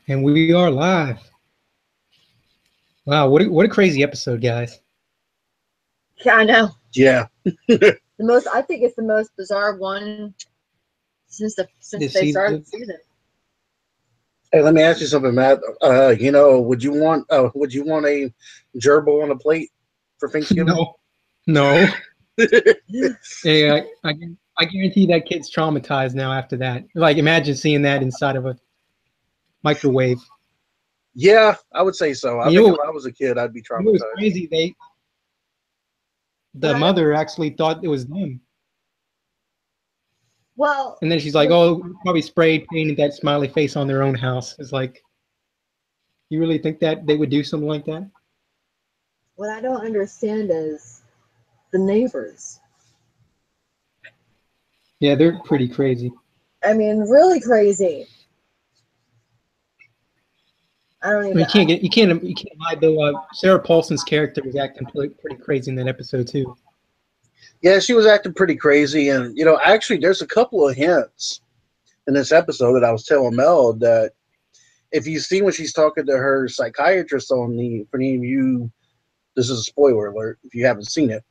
And we are live. Wow, what a crazy episode, guys. Yeah, I know. Yeah. I think it's the most bizarre one since they started the season. Hey, let me ask you something, Matt. Would you want a gerbil on a plate for Thanksgiving? No. Hey, I guarantee that kid's traumatized now after that. Like, imagine seeing that inside of a microwave. Yeah, I would say so. I think if I was a kid, I'd be traumatized. It was crazy. The mother actually thought it was them. Well, and then she's like, "Oh, probably sprayed painted that smiley face on their own house." It's like, you really think that they would do something like that? What I don't understand is the neighbors. Yeah, they're pretty crazy. I mean, really crazy. I don't even. You can't lie though. Sarah Paulson's character was acting pretty crazy in that episode too. Yeah, she was acting pretty crazy, and actually, there's a couple of hints in this episode that I was telling Mel that if you see when she's talking to her psychiatrist for any of you, this is a spoiler alert if you haven't seen it.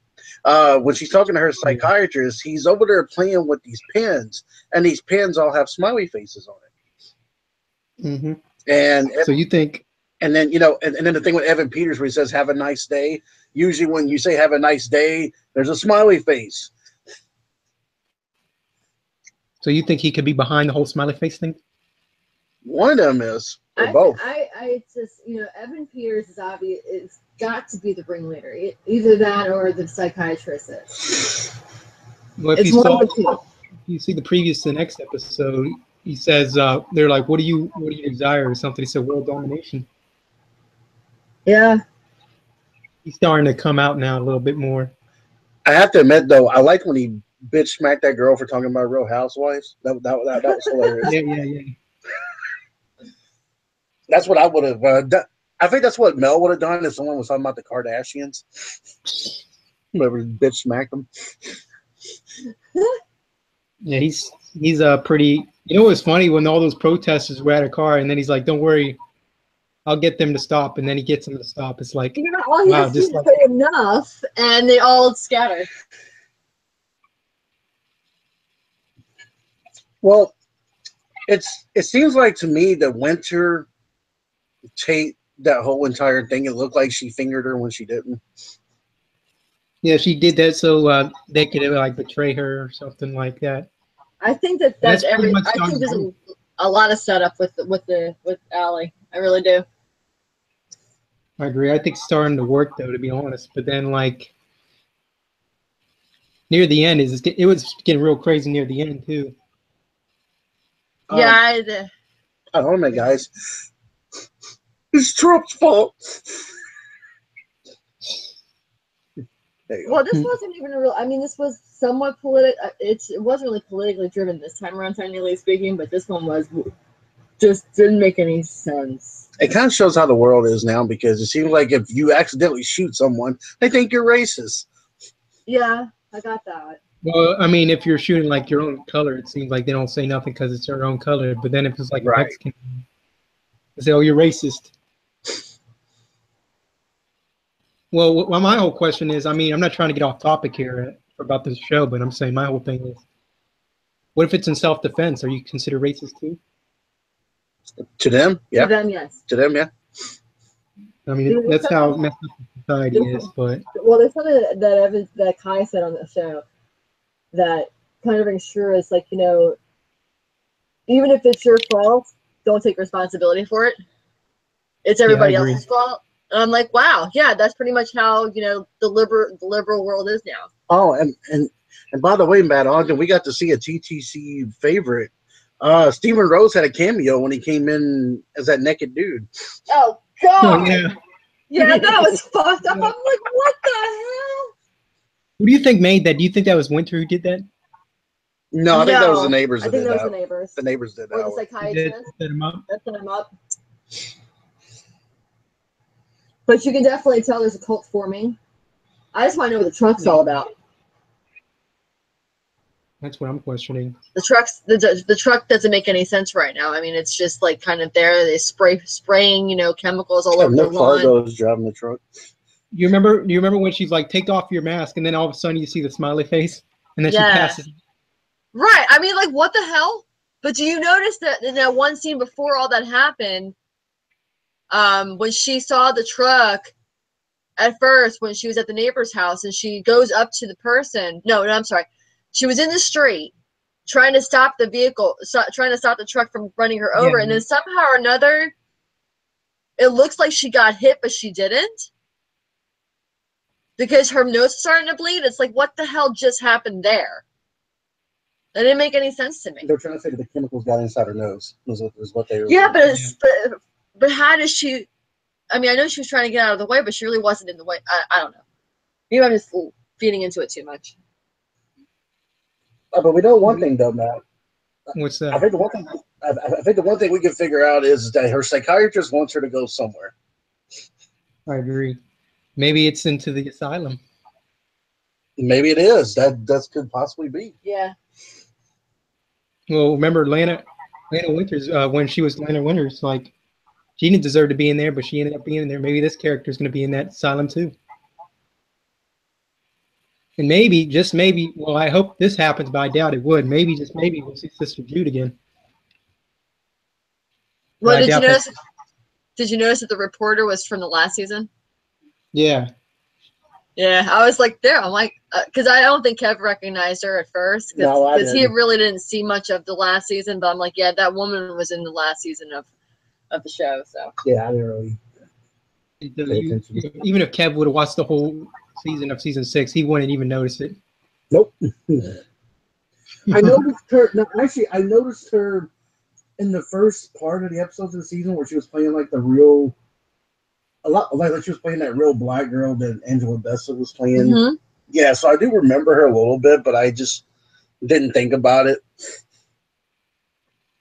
When she's talking to her psychiatrist, he's over there playing with these pens, and these pens all have smiley faces on it. Mm-hmm. And so you think, and then and then the thing with Evan Peters where he says "Have a nice day." Usually, when you say "Have a nice day," there's a smiley face. So you think he could be behind the whole smiley face thing? One of them is, or both. I just Evan Peters is obvious. It's got to be the ringleader. Either that or the psychiatrist is. Well, if you see the previous to the next episode, he says they're like, "What do you desire?" or something. He said, "World domination." Yeah. He's starting to come out now a little bit more. I have to admit, though, I like when he bitch smacked that girl for talking about Real Housewives. That was hilarious. Yeah. That's what I would have done. I think that's what Mel would have done if someone was talking about the Kardashians. Whoever bitch smacked them. Yeah, he's pretty. You know what's funny? When all those protesters were at a car, and then he's like, "Don't worry, I'll get them to stop," and then he gets them to stop. It's like, all he has to do is say enough, and they all scatter. Well, it seems like to me that Winter taped that whole entire thing. It looked like she fingered her when she didn't. Yeah, she did that so they could like betray her or something like that. I think that's every. I think there's a lot of setup with Allie. I really do. I agree. I think it's starting to work though, to be honest. But then, like near the end, it was getting real crazy near the end too. Yeah, I don't know, guys. It's Trump's fault. Well, this wasn't even a real. I mean, this was somewhat political. It wasn't really politically driven this time around, technically speaking. But this one was just didn't make any sense. It kind of shows how the world is now because it seems like if you accidentally shoot someone, they think you're racist. Yeah, I got that. Well, I mean, if you're shooting like your own color, it seems like they don't say nothing because it's your own color. But then if it's like a Mexican, they say, "Oh, you're racist." Well, my whole question is, I mean, I'm not trying to get off topic here about this show, but I'm saying my whole thing is, what if it's in self-defense? Are you considered racist too? To them, yeah. To them, yes. To them, yeah. I mean, that's how messed up society is. But there's something that Kai said on the show that kind of rings true. Is like, even if it's your fault, don't take responsibility for it. It's everybody else's fault. And I'm like, wow, yeah, that's pretty much how the liberal world is now. Oh, and by the way, Matt Ogden, we got to see a TTC favorite. Stephen Rose had a cameo when he came in as that naked dude. Oh God! Yeah, that was fucked up. I'm like, what the hell? Who do you think made that? Do you think that was Winter who did that? No, I think that was the neighbors. I think that was the neighbors. The neighbors did that. Or the psychiatrist. Set him up. That set him up. But you can definitely tell there's a cult forming. I just want to know what the truck's all about. That's what I'm questioning. The truck doesn't make any sense right now. I mean, it's just like kind of there. They spraying, chemicals all over the Nick lawn. Fargo is driving the truck. You remember when she's like, take off your mask, and then all of a sudden you see the smiley face, and then she passes. Right. I mean, like, what the hell? But do you notice that in that one scene before all that happened, when she saw the truck at first, when she was at the neighbor's house, and she goes up to the person. No, I'm sorry. She was in the street trying to stop the vehicle, trying to stop the truck from running her over, and then somehow or another, it looks like she got hit, but she didn't. Because her nose is starting to bleed. It's like, what the hell just happened there? That didn't make any sense to me. They're trying to say that the chemicals got inside her nose. Is what they were. Yeah, but how does she? I mean, I know she was trying to get out of the way, but she really wasn't in the way. I don't know. Maybe I'm just feeding into it too much. But we know one thing, though, Matt. What's that? I think the one thing we can figure out is that her psychiatrist wants her to go somewhere. I agree. Maybe it's into the asylum. Maybe it is. That could possibly be. Yeah. Well, remember Lana Winters, when she was Lana Winters, like, she didn't deserve to be in there, but she ended up being in there. Maybe this character is going to be in that asylum too. And maybe, just maybe, well, I hope this happens, but I doubt it would. Maybe, just maybe, we'll see Sister Jude again. Well, did you notice that the reporter was from the last season? Yeah. Yeah, I was like, there. I'm like, because I don't think Kev recognized her at first, because he really didn't see much of the last season. But I'm like, yeah, that woman was in the last season of the show. So yeah, I didn't really. Even if Kev would have watched the whole season of season 6, he wouldn't even notice it. Nope. I noticed her. No, actually, I noticed her in the first part of the episodes of the season where she was playing like the real. A lot like she was playing that real black girl that Angela Bassett was playing. Mm-hmm. Yeah, so I do remember her a little bit, but I just didn't think about it.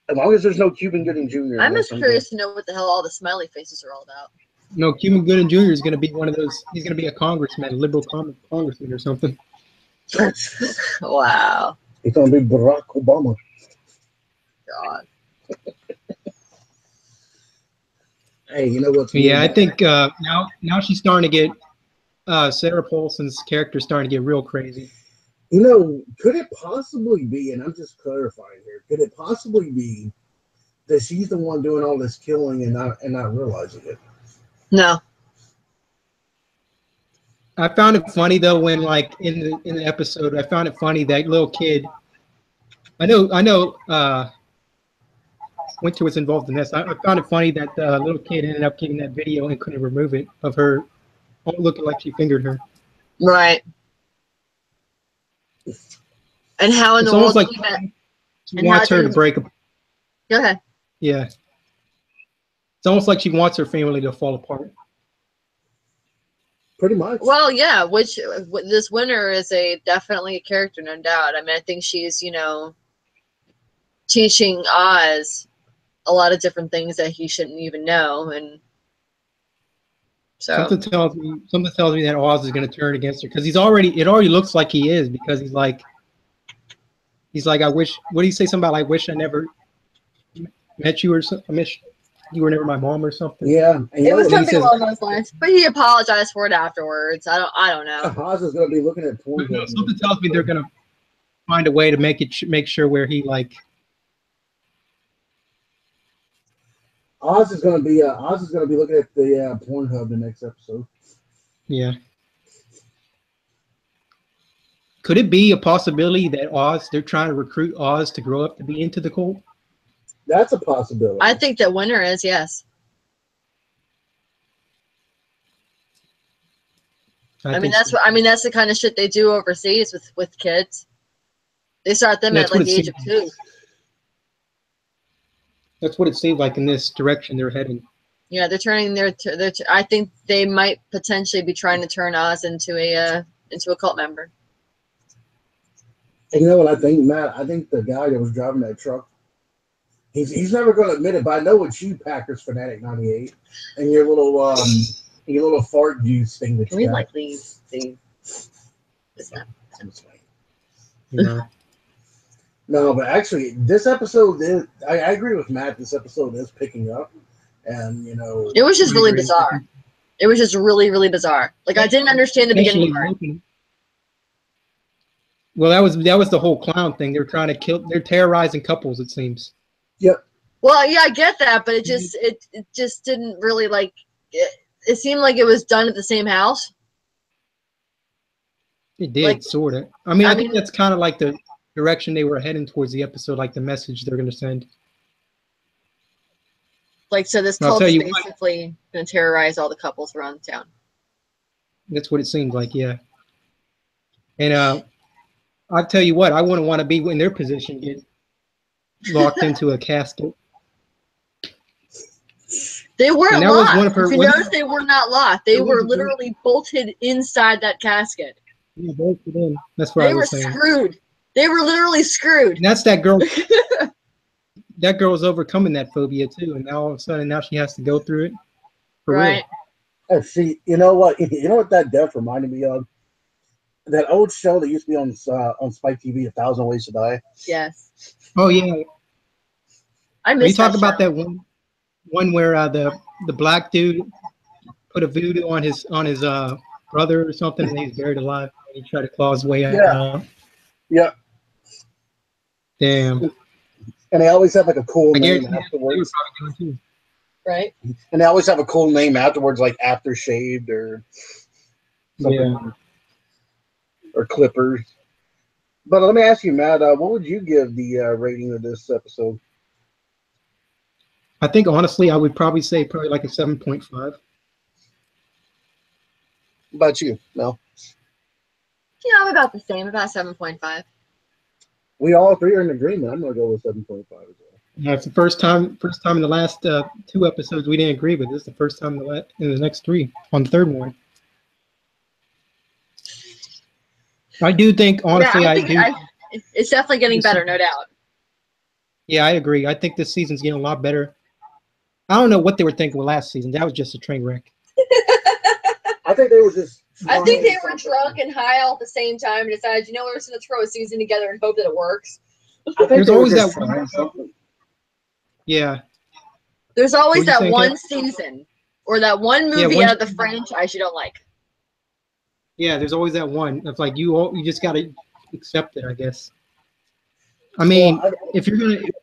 As long as there's no Cuban Gooding Jr. I'm just curious to know what the hell all the smiley faces are all about. No, Cuban Gooding Jr. is going to be one of those. He's going to be a congressman, a liberal congressman or something. Wow. He's going to be Barack Obama. God. Hey, you know what's weird? Yeah, I think now she's starting to get Sarah Paulson's character starting to get real crazy. You know, could it possibly be, and I'm just clarifying here, could it possibly be that she's the one doing all this killing and not realizing it? No. I found it funny though when, like, in the episode, I found it funny that little kid. I know Winter was involved in this. I found it funny that the little kid ended up getting that video and couldn't remove it of her looking like she fingered her. Right. And how in It's the world almost did like you she wants her to break up. Go ahead. Yeah. It's almost like she wants her family to fall apart. Pretty much. Well, yeah, which this Winter is definitely a character, no doubt. I mean, I think she's, teaching Oz a lot of different things that he shouldn't even know, and so something tells me that Oz is going to turn against her because it already looks like he is, because he's like I wish, what do you say, something about I wish I never met you or something, I wish you were never my mom or something. Yeah, it was something along those lines, but he apologized for it afterwards. I don't know. Oz is going to be looking at porn. No, something tells me they're going to find a way to make sure where he, like, Oz is going to be looking at the Pornhub the next episode. Yeah. Could it be a possibility that they're trying to recruit Oz to grow up to be into the cult? That's a possibility. I think that Winter is, yes. I mean, that's the kind of shit they do overseas with kids. They start them at like the age of 2. That's what it seems like in this direction they're heading. Yeah, they're turning I think they might potentially be trying to turn Oz into a cult member. And you know what I think, Matt? I think the guy that was driving that truck, he's never going to admit it, but I know it's you, Packers Fanatic 98, and your little fart juice thing that you got. Can we like leave? Yeah. No, but actually, this episode is. I agree with Matt. This episode is picking up, and It was just I really agree. bizarre. It was just really, really bizarre. Like I didn't understand the beginning part. Well, that was the whole clown thing. They're trying to kill. They're terrorizing couples. It seems. Yep. Well, yeah, I get that, but it just didn't really like. It seemed like it was done at the same house. It did, Like, sort of. I mean, I think mean, that's kind of like the direction they were heading towards the episode, like the message they're going to send. Like, so this I'll cult tell is you basically going to terrorize all the couples around town. That's what it seems like, yeah. And I'll tell you what, I wouldn't want to be in their position, get locked into a casket. They weren't And that was locked. one of her- If you wasn't- notice, they were not locked. They It were wasn't- literally bolted inside that casket. Yeah, both of them. That's what They I were was saying. screwed. They were literally screwed. And that's that girl. That girl's overcoming that phobia too, and now all of a sudden, now she has to go through it. For Right. real. And see, you know what? You know what that death reminded me of? That old show that used to be on Spike TV, 1,000 Ways to Die. Yes. Oh yeah. I You missed talk that about show. that one where the black dude put a voodoo on his brother or something, and he's buried alive. And he tried to claw his way out. Yeah. Yeah. Damn. And they always have like a cool I name guarantee they were afterwards. probably doing too. Right? And they always have a cool name afterwards, like Aftershave or something. Yeah. Or Clippers. But let me ask you, Matt, what would you give the rating of this episode? I think honestly, I would probably say like a 7.5. What about you? No. Yeah, I'm about the same, about 7.5. We all three are in agreement. I'm gonna go with 7.5 as well. That's the first time in the last 2 episodes we didn't agree, but this is the first time in the next 3 on the third one. I do think, honestly, yeah, it's definitely getting better, no doubt. Yeah, I agree. I think this season's getting a lot better. I don't know what they were thinking with last season. That was just a train wreck. I think they were just. I think they were drunk and high all at the same time and decided, we're just going to throw a season together and hope that it works. I think There's they were always just that one. trying something. Yeah. There's always What were you that saying, one season or that one movie out of the franchise you don't like. Yeah, there's always that one. It's like you just got to accept it, I guess. I mean, if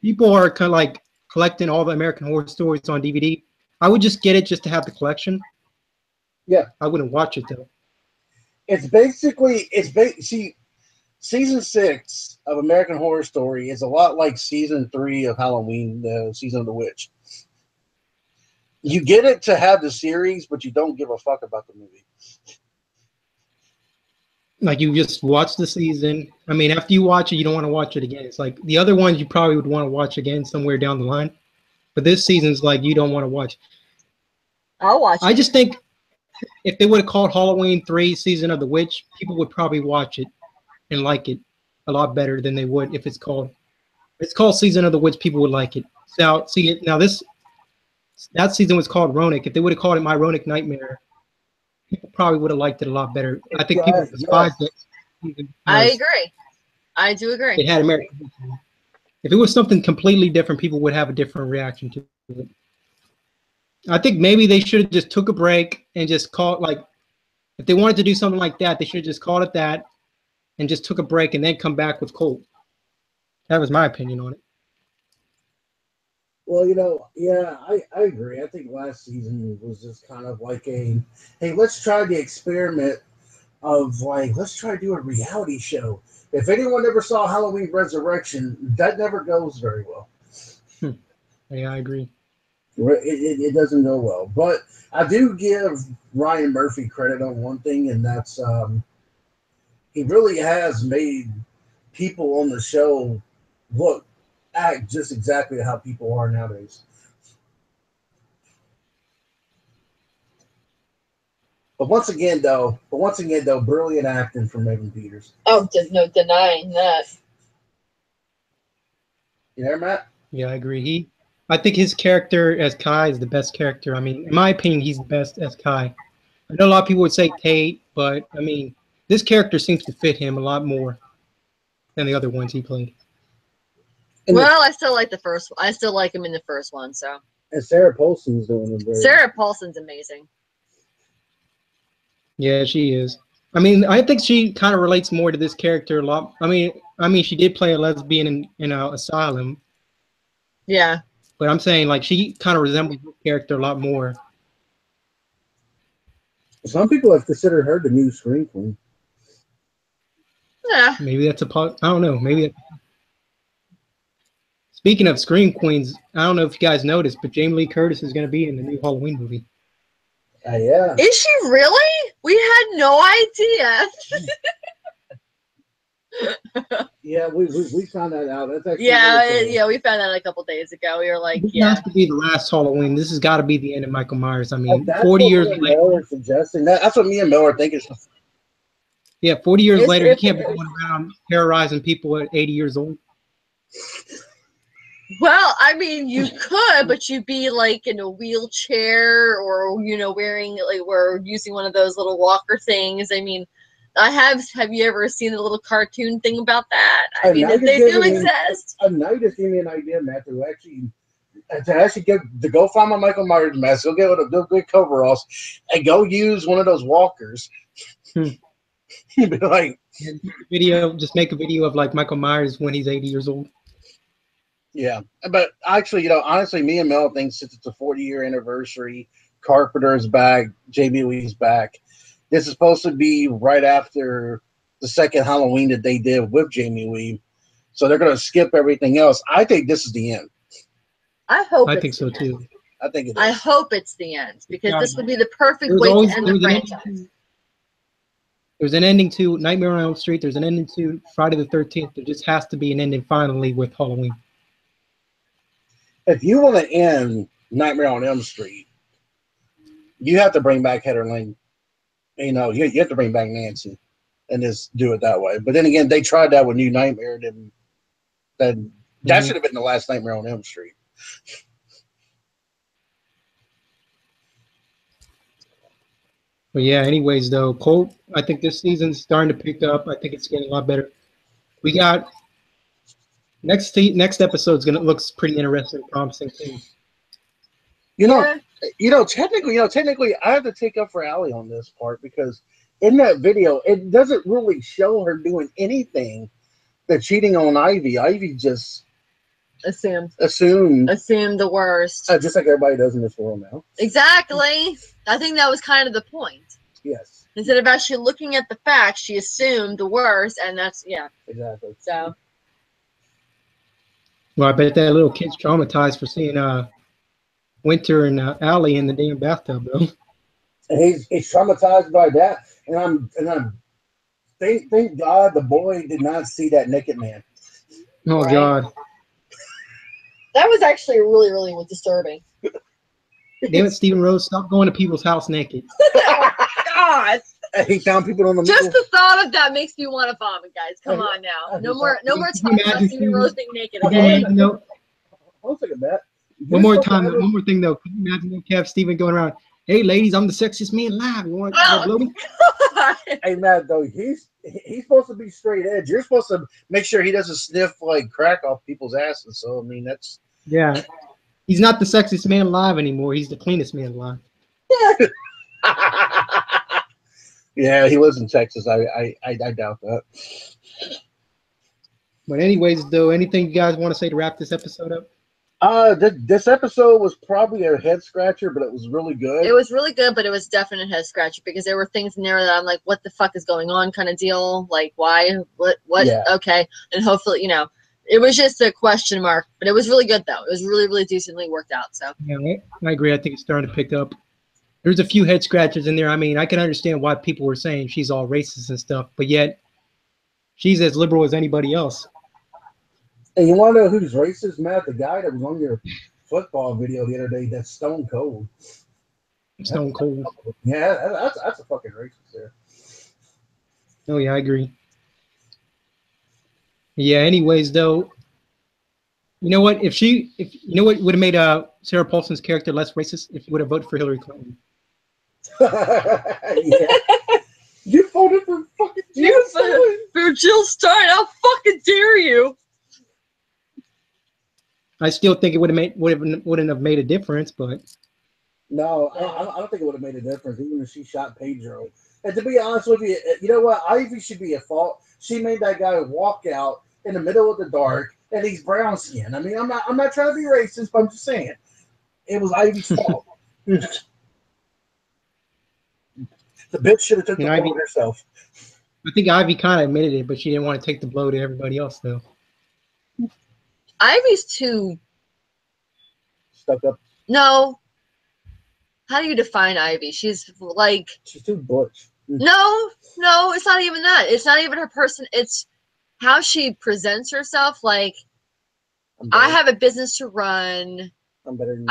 people are kind of like collecting all the American Horror Stories on DVD, I would just get it just to have the collection. Yeah. I wouldn't watch it though. It's basically see, season 6 of American Horror Story is a lot like season 3 of Halloween, the season of the witch. You get it to have the series, but you don't give a fuck about the movie. Like you just watch the season. I mean, after you watch it, you don't want to watch it again. It's like the other ones you probably would want to watch again somewhere down the line. But this season's like you don't want to watch. I'll watch it. I just think if they would have called Halloween 3 Season of the Witch, people would probably watch it and like it a lot better than they would if it's called Season of the Witch. People would like it. Now, that season was called Ronick. If they would have called it My Ronick Nightmare, people probably would have liked it a lot better. I think people despised it. I agree. I do agree. It had American history. If it was something completely different, people would have a different reaction to it. I think maybe they should have just took a break and just call it like, if they wanted to do something like that, they should have just called it that and just took a break and then come back with Colt. That was my opinion on it. Well, yeah, I agree. I think last season was just kind of like hey, let's try the experiment of like, let's try to do a reality show. If anyone ever saw Halloween Resurrection, that never goes very well. Yeah, I agree. It doesn't go well. But I do give Ryan Murphy credit on one thing, and that's he really has made people on the show act just exactly how people are nowadays. But once again, though, brilliant acting from Evan Peters. Oh, no denying that. You there, Matt? Yeah, I agree. I think his character as Kai is the best character. I mean, in my opinion, he's the best as Kai. I know a lot of people would say Tate, but I mean, this character seems to fit him a lot more than the other ones he played. And Well, I still like the first one. I still like him in the first one. So Sarah Paulson's doing it very Sarah Paulson's amazing. Yeah, she is. I mean, I think she kind of relates more to this character a lot. I mean, she did play a lesbian in Asylum, Yeah. but I'm saying like she kind of resembles the character a lot more. Some people have considered her the new Scream Queen. Yeah. Maybe that's I don't know. Maybe. Speaking of Scream Queens, I don't know if you guys noticed, but Jamie Lee Curtis is going to be in the new Halloween movie. Yeah. Is she really? We had no idea. Yeah, we found that out. That's actually Yeah, we found that a couple days ago. We were like, This yeah. has to be the last Halloween. This has got to be the end of Michael Myers. I mean, that's 40 what years me and later. Mel are suggesting. That's what me and Mel are thinking. Yeah, 40 years later, you If- can't be going around terrorizing people at 80 years old. Well, I mean, you could, but you'd be like in a wheelchair or, wearing, like, we're using one of those little walker things. I mean, have you ever seen the little cartoon thing about that? I mean, they do exist. Now you just gave me an idea, Matt, to actually go find my Michael Myers mask, go get one of those good coveralls, and go use one of those walkers. You'd be like, Just make a video of like Michael Myers when he's 80 years old. yeah. But actually, honestly, me and Mel think since it's a 40-year anniversary, Carpenter's back, Jamie Lee's back. This is supposed to be right after the second Halloween that they did with Jamie Lee. So they're going to skip everything else. I think this is the end. I hope I think so too. I think it is. I hope it's the end because this would be the perfect There's way always- to end there the was an franchise. There's an ending to Nightmare on Elm Street. There's an ending to Friday the 13th. There just has to be an ending finally with Halloween. If you want to end Nightmare on Elm Street, you have to bring back Heather Ling. You have to bring back Nancy and just do it that way. But then again, they tried that with New Nightmare. That should have been the last Nightmare on Elm Street. But yeah, anyways, though, Colt, I think this season's starting to pick up. I think it's getting a lot better. We got next episode's looks pretty interesting, promising too. Technically, I have to take up for Allie on this part because in that video, it doesn't really show her doing anything that's cheating on Ivy. Ivy just assumed the worst. Just like everybody does in this world now. Exactly. I think that was kind of the point. Yes. Instead of actually looking at the facts, she assumed the worst, and that's exactly. So. Well, I bet that little kid's traumatized for seeing Winter and Allie in the damn bathtub, though. And he's traumatized by that, and I'm thank God the boy did not see that naked man. Oh right? God. That was actually really, really disturbing. Damn it, Stephen Rose, stop going to people's house naked. Oh, God. He found people on the Just the thought of that makes me want to vomit, guys. Come on now. No more talking about Stephen Rose being naked, okay? I'll take that. One more thing, though. Can you imagine that Kev Stephen going around, hey, ladies, I'm the sexiest man alive. You want to blow me? Hey, Matt, though, he's supposed to be straight edge. You're supposed to make sure he doesn't sniff, like, crack off people's asses. So, I mean, that's... Yeah. He's not the sexiest man alive anymore. He's the cleanest man alive. Yeah, he lives in Texas. I doubt that. But anyways, though, anything you guys want to say to wrap this episode up? This episode was probably a head scratcher, but it was really good. It was really good, but it was definitely a head scratcher because there were things in there that I'm like, what the fuck is going on kind of deal? Like, why? What? Yeah. Okay. And hopefully, it was just a question mark, but it was really good, though. It was really, really decently worked out. So yeah, I agree. I think it's starting to pick up. There's a few head scratchers in there. I mean, I can understand why people were saying she's all racist and stuff, but yet she's as liberal as anybody else. And you want to know who's racist, Matt? The guy that was on your football video the other day, that's Stone Cold. Stone Cold. Yeah, that's a fucking racist there. Oh, yeah, I agree. Yeah, anyways, though, you know what? If would have made Sarah Paulson's character less racist if you would have voted for Hillary Clinton. Yeah. You voted for fucking Jill Stein. For Jill Stein, how fucking dare you? I still think it wouldn't have made a difference, but No, I don't think it would have made a difference, even if she shot Pedro. And to be honest with you, you know what? Ivy should be at fault. She made that guy walk out in the middle of the dark, and he's brown skin. I mean, I'm not trying to be racist, but I'm just saying it was Ivy's fault. The bitch should have took the Ivy, bullet herself. I think Ivy kind of admitted it, but she didn't want to take the blow to everybody else, though. Ivy's too. Stuck up. No. How do you define Ivy? She's like. She's too butch. No, it's not even that. It's not even her person. It's how she presents herself. Like, I have a business to run. I'm better than you.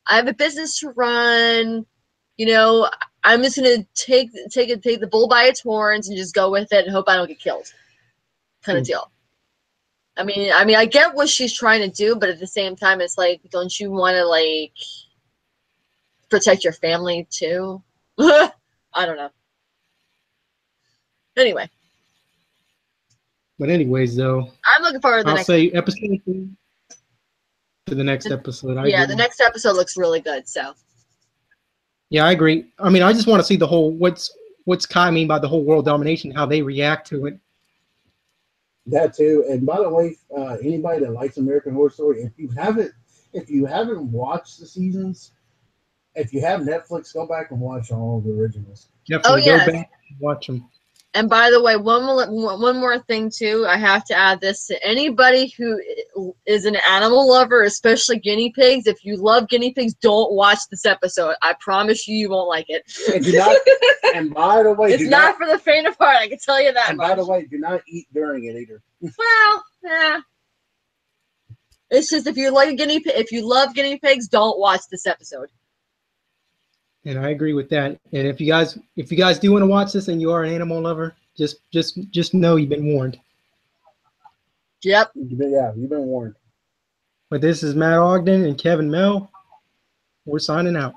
I have a business to run. You know, I'm just gonna take the bull by its horns and just go with it and hope I don't get killed. Kind of deal. I mean, I get what she's trying to do, but at the same time, it's like, don't you want to like protect your family too? I don't know. Anyway. But anyways, though, I'm looking forward to the I'll next say episode 2 to the next episode. the next episode looks really good. So. Yeah, I agree. I mean, I just want to see the whole what's Kai mean by the whole world domination, how they react to it. That too. And by the way, anybody that likes American Horror Story, if you haven't watched the seasons, if you have Netflix, go back and watch all the originals. Definitely go back and watch them. And by the way, one more thing too, I have to add this to anybody who is an animal lover, especially guinea pigs. If you love guinea pigs, don't watch this episode. I promise you, you won't like it. And by the way, it's not for the faint of heart. I can tell you that. And by the way, do not eat during it either. Well, yeah. It's just if you love guinea pigs, don't watch this episode. And I agree with that. And if you guys do want to watch this and you are an animal lover, just know you've been warned. Yep. Yeah, you've been warned. But this is Matt Ogden and Kevin Mell. We're signing out.